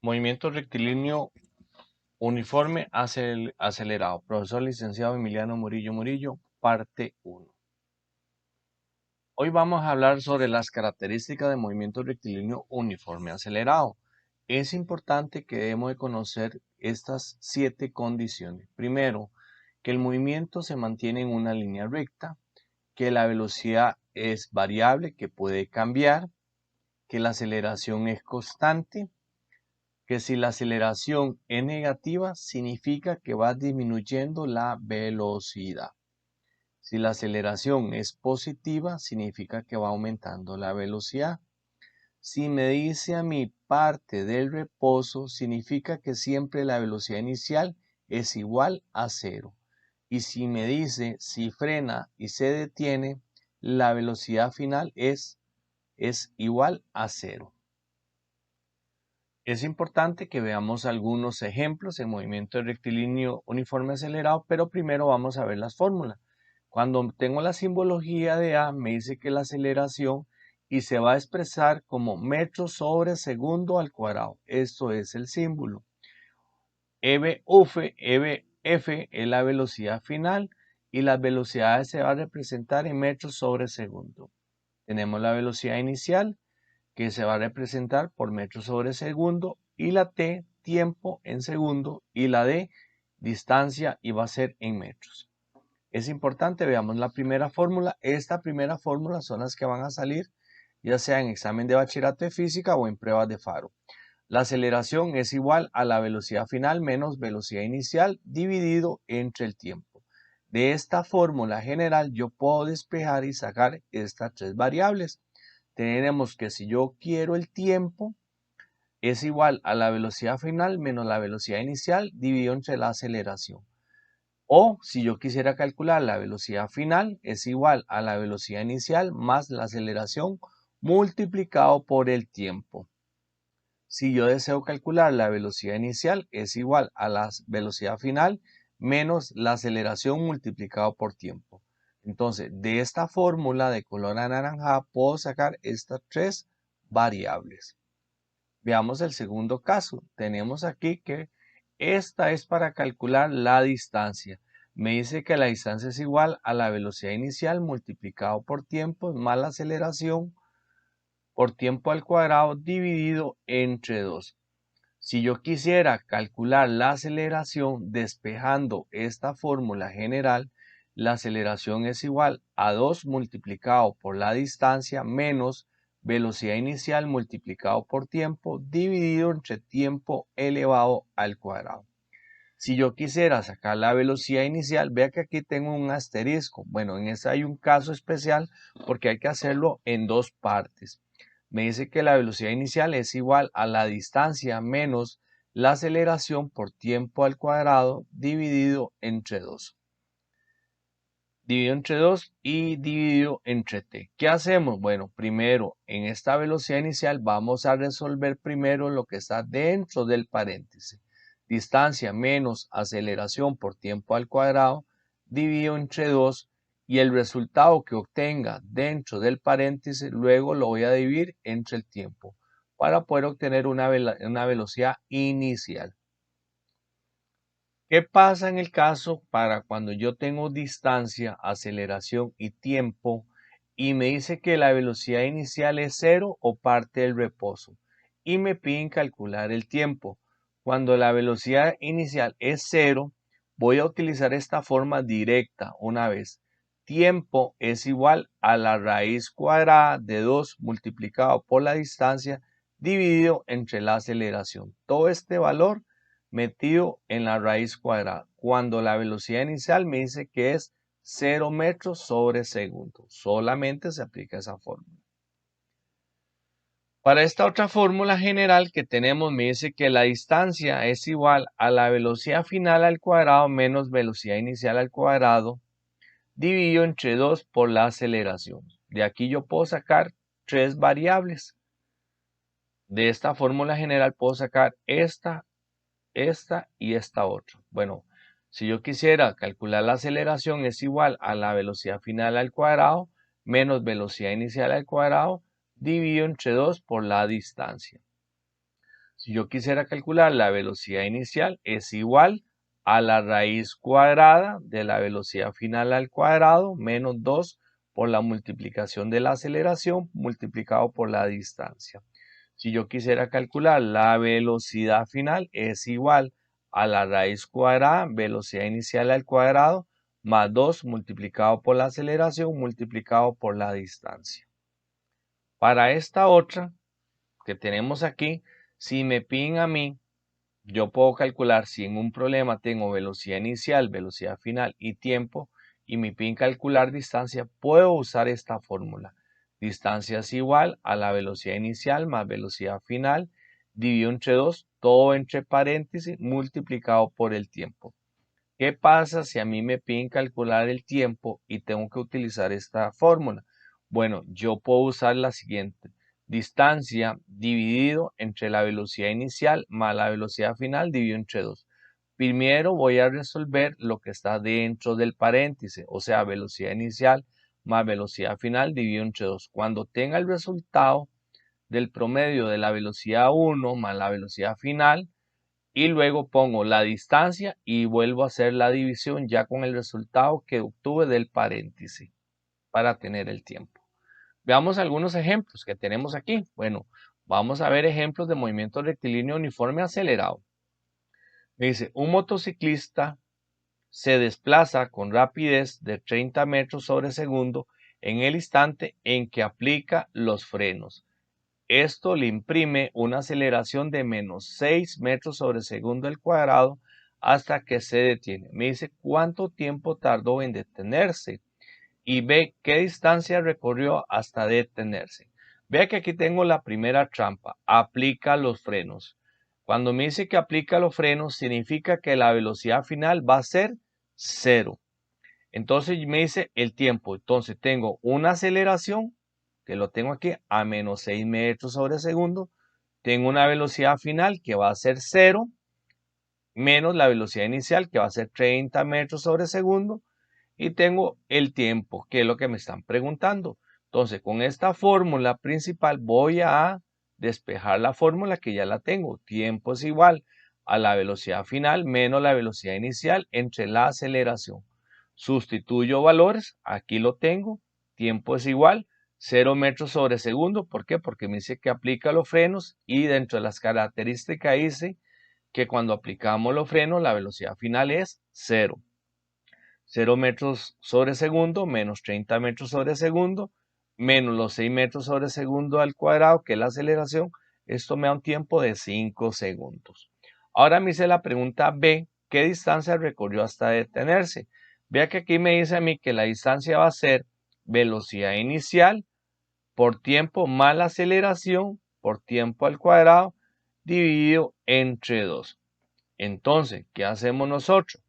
Movimiento rectilíneo uniforme acelerado. Profesor licenciado Emiliano Murillo Murillo, parte 1. Hoy vamos a hablar sobre las características de movimiento rectilíneo uniforme acelerado. Es importante que debemos de conocer estas 7 condiciones. Primero, que el movimiento se mantiene en una línea recta, que la velocidad es variable, que puede cambiar, que la aceleración es constante, que si la aceleración es negativa, significa que va disminuyendo la velocidad. Si la aceleración es positiva, significa que va aumentando la velocidad. Si me dice a mí parte del reposo, significa que siempre la velocidad inicial es igual a 0. Y si me dice si frena y se detiene, la velocidad final es igual a 0. Es importante que veamos algunos ejemplos en movimiento rectilíneo uniforme acelerado, pero primero vamos a ver las fórmulas. Cuando tengo la simbología de A, me dice que la aceleración y se va a expresar como metros sobre segundo al cuadrado. Esto es el símbolo. EBF es la velocidad final y las velocidades se va a representar en metros sobre segundo. Tenemos la velocidad inicial, que se va a representar por metros sobre segundo, y la t, tiempo en segundo, y la d, distancia, y va a ser en metros. Es importante, veamos la primera fórmula. Esta primera fórmula son las que van a salir, ya sea en examen de bachillerato de física o en pruebas de faro. La aceleración es igual a la velocidad final menos velocidad inicial dividido entre el tiempo. De esta fórmula general yo puedo despejar y sacar estas 3 variables. Tenemos que si yo quiero el tiempo, es igual a la velocidad final menos la velocidad inicial dividido entre la aceleración. O si yo quisiera calcular la velocidad final, es igual a la velocidad inicial más la aceleración multiplicado por el tiempo. Si yo deseo calcular la velocidad inicial, es igual a la velocidad final menos la aceleración multiplicado por tiempo. Entonces, de esta fórmula de color anaranjada puedo sacar estas 3 variables. Veamos el segundo caso. Tenemos aquí que esta es para calcular la distancia. Me dice que la distancia es igual a la velocidad inicial multiplicado por tiempo más la aceleración por tiempo al cuadrado dividido entre 2. Si yo quisiera calcular la aceleración despejando esta fórmula general, la aceleración es igual a 2 multiplicado por la distancia menos velocidad inicial multiplicado por tiempo dividido entre tiempo elevado al cuadrado. Si yo quisiera sacar la velocidad inicial, vea que aquí tengo un asterisco. Bueno, en este hay un caso especial porque hay que hacerlo en 2 partes. Me dice que la velocidad inicial es igual a la distancia menos la aceleración por tiempo al cuadrado dividido entre 2. Dividido entre 2 y dividido entre t. ¿Qué hacemos? Bueno, primero en esta velocidad inicial vamos a resolver primero lo que está dentro del paréntesis. Distancia menos aceleración por tiempo al cuadrado dividido entre 2 y el resultado que obtenga dentro del paréntesis luego lo voy a dividir entre el tiempo para poder obtener una velocidad inicial. ¿Qué pasa en el caso para cuando yo tengo distancia, aceleración y tiempo y me dice que la velocidad inicial es 0 o parte del reposo y me piden calcular el tiempo? Cuando la velocidad inicial es 0, voy a utilizar esta forma directa una vez. Tiempo es igual a la raíz cuadrada de 2 multiplicado por la distancia dividido entre la aceleración. Todo este valor metido en la raíz cuadrada, cuando la velocidad inicial me dice que es 0 metros sobre segundo. Solamente se aplica esa fórmula. Para esta otra fórmula general que tenemos, me dice que la distancia es igual a la velocidad final al cuadrado menos velocidad inicial al cuadrado dividido entre 2 por la aceleración. De aquí yo puedo sacar 3 variables. De esta fórmula general puedo sacar esta y esta otra. Bueno, si yo quisiera calcular la aceleración es igual a la velocidad final al cuadrado menos velocidad inicial al cuadrado dividido entre 2 por la distancia. Si yo quisiera calcular la velocidad inicial, es igual a la raíz cuadrada de la velocidad final al cuadrado menos 2 por la multiplicación de la aceleración multiplicado por la distancia. Si yo quisiera calcular la velocidad final, es igual a la raíz cuadrada, velocidad inicial al cuadrado, más 2 multiplicado por la aceleración multiplicado por la distancia. Para esta otra que tenemos aquí, si me piden a mí, yo puedo calcular si en un problema tengo velocidad inicial, velocidad final y tiempo, y me piden calcular distancia, puedo usar esta fórmula. Distancia es igual a la velocidad inicial más velocidad final, dividido entre 2, todo entre paréntesis, multiplicado por el tiempo. ¿Qué pasa si a mí me piden calcular el tiempo y tengo que utilizar esta fórmula? Bueno, yo puedo usar la siguiente. Distancia dividido entre la velocidad inicial más la velocidad final dividido entre 2. Primero voy a resolver lo que está dentro del paréntesis, o sea, velocidad inicial más velocidad final dividido entre 2. Cuando tenga el resultado del promedio de la velocidad 1 más la velocidad final, y luego pongo la distancia y vuelvo a hacer la división ya con el resultado que obtuve del paréntesis para tener el tiempo. Veamos algunos ejemplos que tenemos aquí. Bueno, vamos a ver ejemplos de movimiento rectilíneo uniforme acelerado. Me dice, un motociclista se desplaza con rapidez de 30 metros sobre segundo en el instante en que aplica los frenos. Esto le imprime una aceleración de menos 6 metros sobre segundo al cuadrado hasta que se detiene. Me dice cuánto tiempo tardó en detenerse y ve qué distancia recorrió hasta detenerse. Vea que aquí tengo la primera trampa. Aplica los frenos. Cuando me dice que aplica los frenos, significa que la velocidad final va a ser 0. Entonces me dice el tiempo. Entonces tengo una aceleración, que lo tengo aquí, a menos 6 metros sobre segundo. Tengo una velocidad final que va a ser 0, menos la velocidad inicial que va a ser 30 metros sobre segundo. Y tengo el tiempo, que es lo que me están preguntando. Entonces, con esta fórmula principal voy a despejar la fórmula que ya la tengo. Tiempo es igual a la velocidad final menos la velocidad inicial entre la aceleración. Sustituyo valores, aquí lo tengo. Tiempo es igual 0 metros sobre segundo. ¿Por qué? Porque me dice que aplica los frenos y dentro de las características dice que cuando aplicamos los frenos la velocidad final es 0. 0 metros sobre segundo menos 30 metros sobre segundo menos los 6 metros sobre segundo al cuadrado, que es la aceleración. Esto me da un tiempo de 5 segundos. Ahora me hice la pregunta B, ¿qué distancia recorrió hasta detenerse? Vea que aquí me dice a mí que la distancia va a ser velocidad inicial por tiempo más la aceleración por tiempo al cuadrado dividido entre 2. Entonces, ¿qué hacemos nosotros?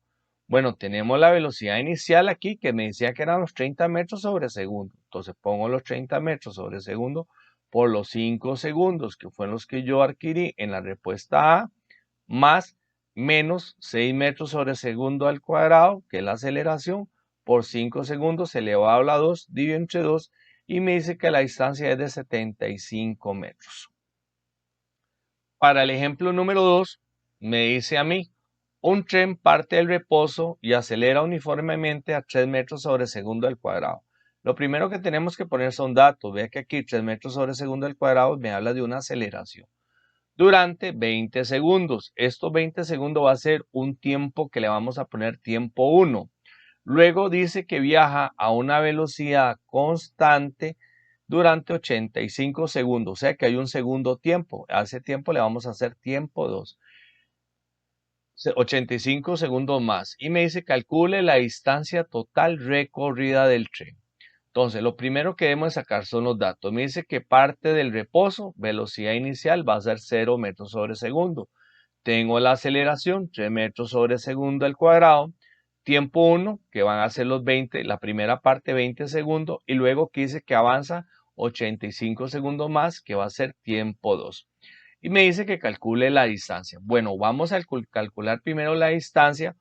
Bueno, tenemos la velocidad inicial aquí que me decía que eran los 30 metros sobre segundo. Entonces pongo los 30 metros sobre segundo por los 5 segundos que fueron los que yo adquirí en la respuesta A, más menos 6 metros sobre segundo al cuadrado, que es la aceleración, por 5 segundos elevado a la 2, dividido entre 2, y me dice que la distancia es de 75 metros. Para el ejemplo número 2, me dice a mí, un tren parte del reposo y acelera uniformemente a 3 metros sobre segundo al cuadrado. Lo primero que tenemos que poner son datos. Vea que aquí 3 metros sobre segundo al cuadrado me habla de una aceleración. Durante 20 segundos. Estos 20 segundos va a ser un tiempo que le vamos a poner tiempo 1. Luego dice que viaja a una velocidad constante durante 85 segundos. O sea que hay un segundo tiempo. A ese tiempo le vamos a hacer tiempo 2. 85 segundos más. Y me dice calcule la distancia total recorrida del tren. Entonces, lo primero que debemos sacar son los datos. Me dice que parte del reposo, velocidad inicial, va a ser 0 metros sobre segundo. Tengo la aceleración, 3 metros sobre segundo al cuadrado. Tiempo 1, que van a ser los 20, la primera parte 20 segundos. Y luego que dice que avanza 85 segundos más, que va a ser tiempo 2. Y me dice que calcule la distancia. Bueno, vamos a calcular primero la distancia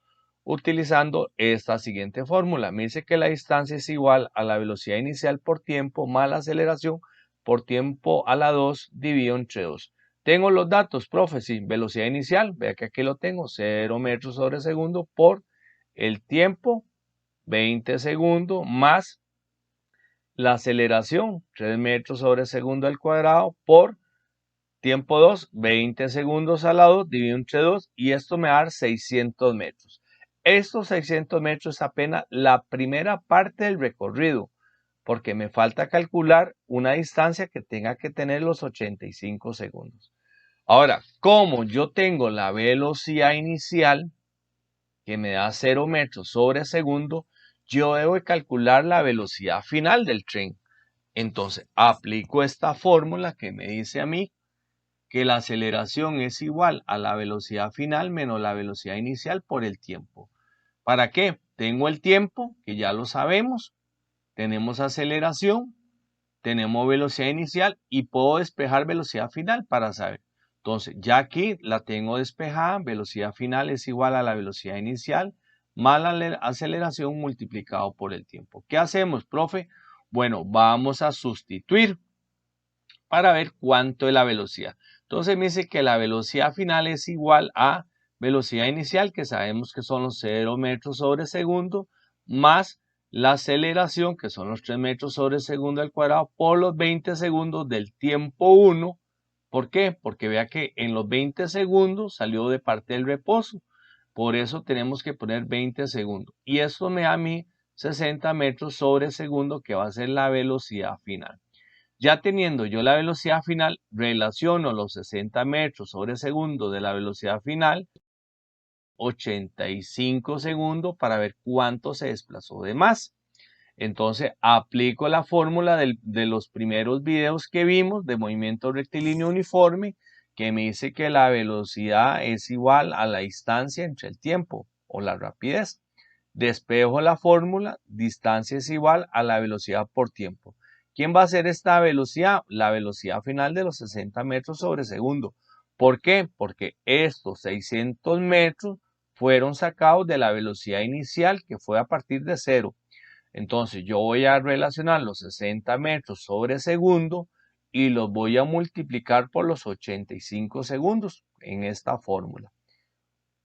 utilizando esta siguiente fórmula. Me dice que la distancia es igual a la velocidad inicial por tiempo más la aceleración por tiempo a la 2 dividido entre 2. Tengo los datos, profe, sí, velocidad inicial, vea que aquí lo tengo, 0 metros sobre segundo por el tiempo, 20 segundos, más la aceleración, 3 metros sobre segundo al cuadrado, por tiempo 2, 20 segundos al lado, dividido entre 2, y esto me da 600 metros. Estos 600 metros es apenas la primera parte del recorrido, porque me falta calcular una distancia que tenga que tener los 85 segundos. Ahora, como yo tengo la velocidad inicial, que me da 0 metros sobre segundo, yo debo calcular la velocidad final del tren. Entonces, aplico esta fórmula que me dice a mí que la aceleración es igual a la velocidad final menos la velocidad inicial por el tiempo. ¿Para qué? Tengo el tiempo, que ya lo sabemos, tenemos aceleración, tenemos velocidad inicial y puedo despejar velocidad final para saber. Entonces, ya aquí la tengo despejada, velocidad final es igual a la velocidad inicial más la aceleración multiplicado por el tiempo. ¿Qué hacemos, profe? Bueno, vamos a sustituir para ver cuánto es la velocidad. Entonces me dice que la velocidad final es igual a velocidad inicial, que sabemos que son los 0 metros sobre segundo, más la aceleración, que son los 3 metros sobre segundo al cuadrado, por los 20 segundos del tiempo 1. ¿Por qué? Porque vea que en los 20 segundos salió de parte del reposo. Por eso tenemos que poner 20 segundos. Y esto me da a mí 60 metros sobre segundo, que va a ser la velocidad final. Ya teniendo yo la velocidad final, relaciono los 60 metros sobre segundo de la velocidad final, 85 segundos, para ver cuánto se desplazó de más. Entonces aplico la fórmula de los primeros videos que vimos de movimiento rectilíneo uniforme, que me dice que la velocidad es igual a la distancia entre el tiempo o la rapidez. Despejo la fórmula, distancia es igual a la velocidad por tiempo. ¿Quién va a hacer esta velocidad? La velocidad final de los 60 metros sobre segundo. ¿Por qué? Porque estos 600 metros fueron sacados de la velocidad inicial, que fue a partir de 0. Entonces yo voy a relacionar los 60 metros sobre segundo y los voy a multiplicar por los 85 segundos en esta fórmula.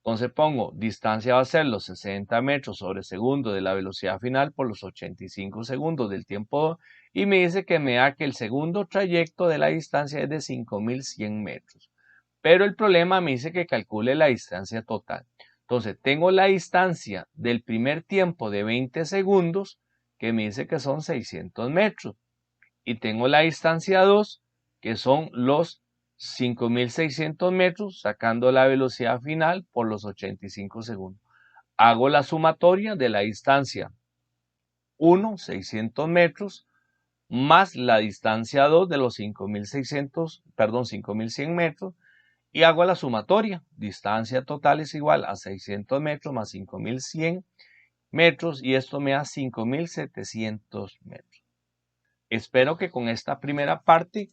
Entonces pongo, distancia va a ser los 60 metros sobre segundo de la velocidad final por los 85 segundos del tiempo 2, y me dice que me da que el segundo trayecto de la distancia es de 5100 metros. Pero el problema me dice que calcule la distancia total. Entonces tengo la distancia del primer tiempo de 20 segundos, que me dice que son 600 metros. Y tengo la distancia 2, que son los 5600 metros, sacando la velocidad final por los 85 segundos. Hago la sumatoria de la distancia 1, 600 metros, más la distancia 2 de los 5100 metros, y hago la sumatoria. Distancia total es igual a 600 metros más 5100 metros, y esto me da 5700 metros. Espero que con esta primera parte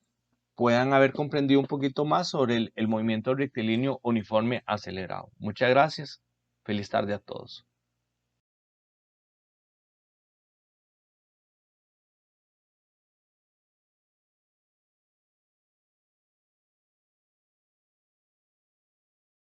puedan haber comprendido un poquito más sobre el movimiento rectilíneo uniforme acelerado. Muchas gracias. Feliz tarde a todos.